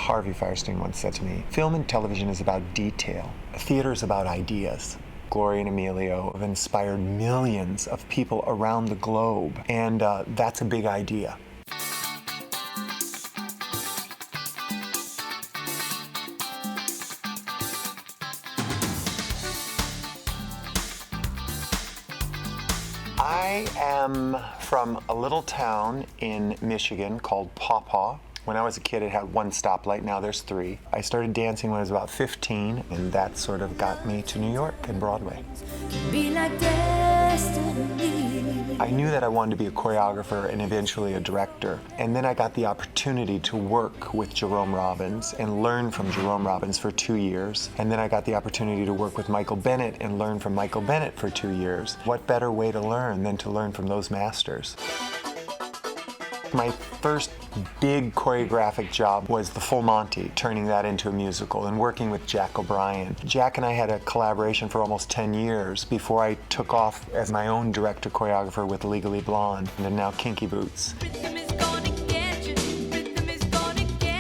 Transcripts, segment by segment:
Harvey Fierstein once said to me, film and television is about detail. Theater is about ideas. Gloria and Emilio have inspired millions of people around the globe, and that's a big idea. I am from a little town in Michigan called Paw Paw. When I was a kid, it had one stoplight. Now there's three. I started dancing when I was about 15, and that sort of got me to New York and Broadway. I knew that I wanted to be a choreographer and eventually a director. And then I got the opportunity to work with Jerome Robbins and learn from Jerome Robbins for 2 years. And then I got the opportunity to work with Michael Bennett and learn from Michael Bennett for 2 years. What better way to learn than to learn from those masters? My first big choreographic job was The Full Monty, turning that into a musical and working with Jack O'Brien. Jack and I had a collaboration for almost 10 years before I took off as my own director choreographer with Legally Blonde and now Kinky Boots.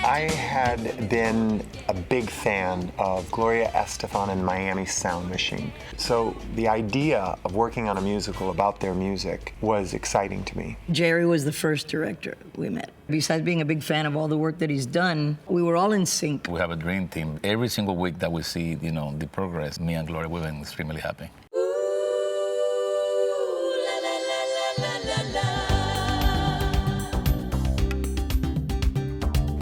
I had been a big fan of Gloria Estefan and Miami Sound Machine. So the idea of working on a musical about their music was exciting to me. Jerry was the first director we met. Besides being a big fan of all the work that he's done, we were all in sync. We have a dream team. Every single week that we see, the progress, me and Gloria, we've been extremely happy.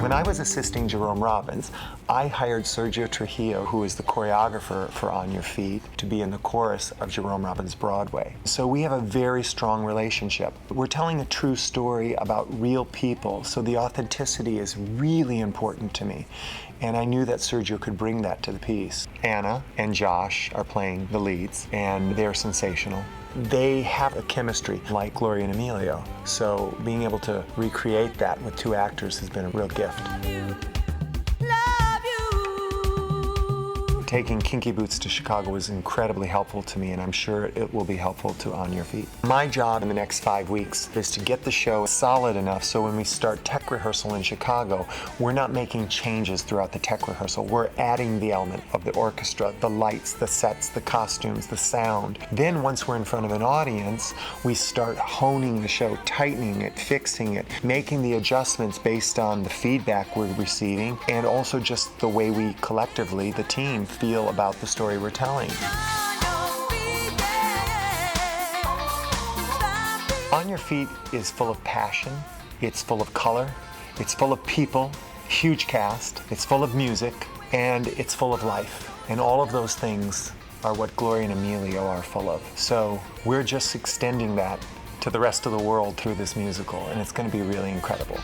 When I was assisting Jerome Robbins, I hired Sergio Trujillo, who is the choreographer for On Your Feet, to be in the chorus of Jerome Robbins' Broadway. So we have a very strong relationship. We're telling a true story about real people, so the authenticity is really important to me. And I knew that Sergio could bring that to the piece. Anna and Josh are playing the leads, and they're sensational. They have a chemistry like Gloria and Emilio, so being able to recreate that with two actors has been a real gift. Taking Kinky Boots to Chicago was incredibly helpful to me, and I'm sure it will be helpful to On Your Feet. My job in the next 5 weeks is to get the show solid enough so when we start tech rehearsal in Chicago, we're not making changes throughout the tech rehearsal. We're adding the element of the orchestra, the lights, the sets, the costumes, the sound. Then once we're in front of an audience, we start honing the show, tightening it, fixing it, making the adjustments based on the feedback we're receiving, and also just the way we collectively, the team, feel about the story we're telling. On Your Feet is full of passion, it's full of color, it's full of people, huge cast, it's full of music, and it's full of life. And all of those things are what Gloria and Emilio are full of. So we're just extending that to the rest of the world through this musical, and it's going to be really incredible.